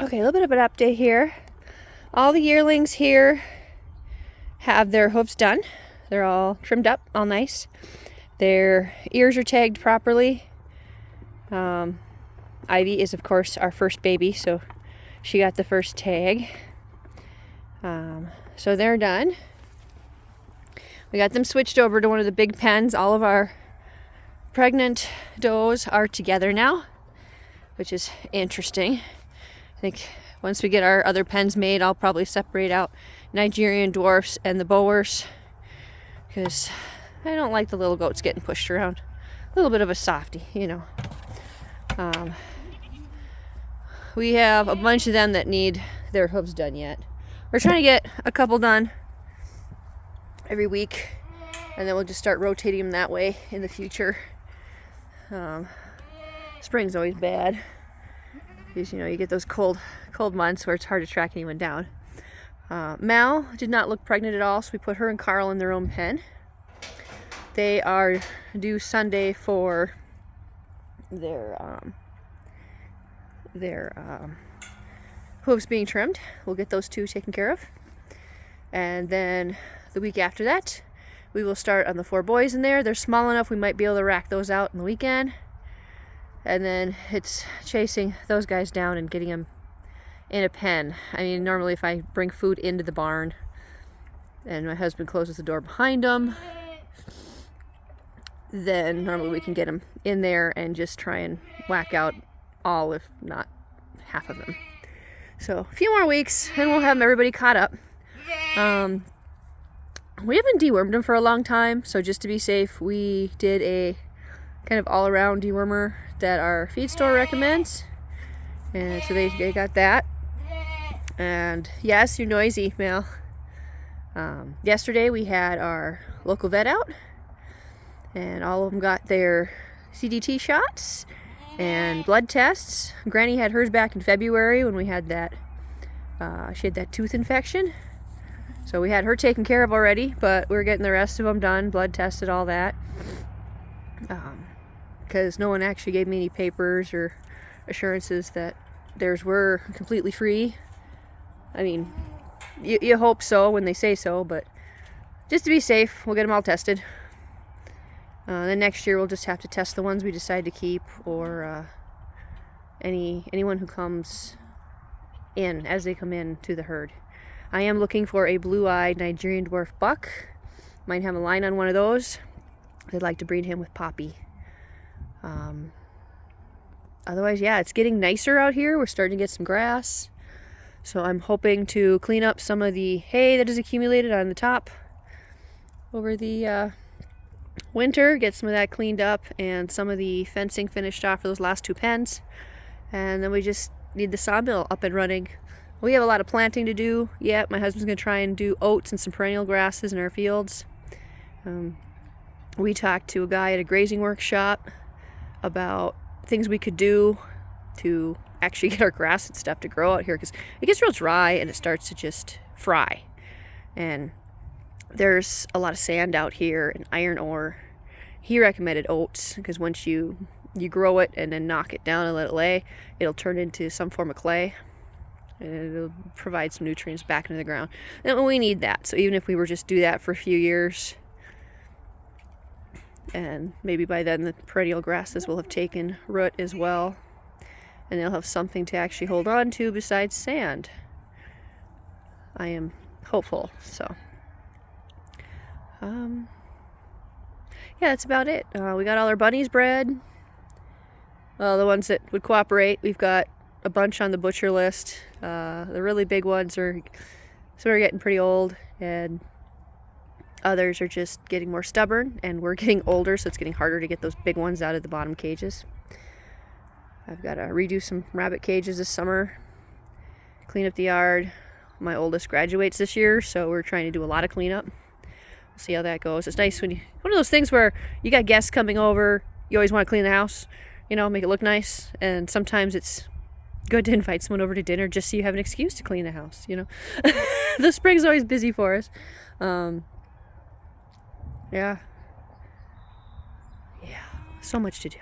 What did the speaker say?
Okay, a little bit of an update here. All the yearlings here have their hooves done. They're all trimmed up, all nice. Their ears are tagged properly. Ivy is, of course, our first baby, so she got the first tag. So they're done. We got them switched over to one of the big pens. All of our pregnant does are together now, which is interesting. I think once we get our other pens made, I'll probably separate out Nigerian dwarfs and the Boers, because I don't like the little goats getting pushed around. A little bit of a softie, you know. We have a bunch of them that need their hooves done yet. We're trying to get a couple done every week, and then we'll just start rotating them that way in the future. Spring's always bad because, you know, you get those cold months where it's hard to track anyone down. Mal did not look pregnant at all, so we put her and Carl in their own pen. They are due Sunday for their hooves being trimmed. We'll get those two taken care of. And then the week after that, we will start on the 4 boys in there. They're small enough we might be able to rack those out in the weekend. And then it's chasing those guys down and getting them in a pen. I mean, normally if I bring food into the barn and my husband closes the door behind them, then normally we can get them in there and just try and whack out all, if not half of them. So a few more weeks and we'll have everybody caught up. We haven't dewormed them for a long time, so just to be safe, we did a kind of all-around dewormer that our feed store recommends, and so they got that. And yes, you're noisy, Mel. Yesterday we had our local vet out, and all of them got their CDT shots and blood tests. Granny had hers back in February when we had that, she had that tooth infection. So we had her taken care of already, but we're getting the rest of them done, blood tested, all that. Because no one actually gave me any papers or assurances that theirs were completely free. I mean, you hope so when they say so, but just to be safe, we'll get them all tested. Then next year we'll just have to test the ones we decide to keep, or anyone who comes in as they come in to the herd. I am looking for a blue-eyed Nigerian dwarf buck. Might have a line on one of those. I'd like to breed him with Poppy. Otherwise, yeah, it's getting nicer out here. We're starting to get some grass. So I'm hoping to clean up some of the hay that has accumulated on the top over the winter, get some of that cleaned up, and some of the fencing finished off for those last 2 pens. And then we just need the sawmill up and running. We have a lot of planting to do yet. My husband's going to try and do oats and some perennial grasses in our fields. We talked to a guy at a grazing workshop about things we could do to actually get our grass and stuff to grow out here, because it gets real dry and it starts to just fry. And there's a lot of sand out here and iron ore. He recommended oats because once you grow it and then knock it down and let it lay, it'll turn into some form of clay. And it'll provide some nutrients back into the ground. And we need that. So even if we were just do that for a few years, and maybe by then the perennial grasses will have taken root as well, and they'll have something to actually hold on to besides sand. I am hopeful. So yeah, that's about it. We got all our bunnies bred. Well, the ones that would cooperate. We've got a bunch on the butcher list. The really big ones are sort of getting pretty old, and others are just getting more stubborn, and we're getting older, so it's getting harder to get those big ones out of the bottom cages. I've got to redo some rabbit cages this summer, clean up the yard. My oldest graduates this year, so we're trying to do a lot of cleanup. We'll see how that goes. It's nice when one of those things where you got guests coming over, you always want to clean the house, you know, make it look nice, and sometimes it's good to invite someone over to dinner just so you have an excuse to clean the house, you know. The spring's always busy for us. Yeah, so much to do.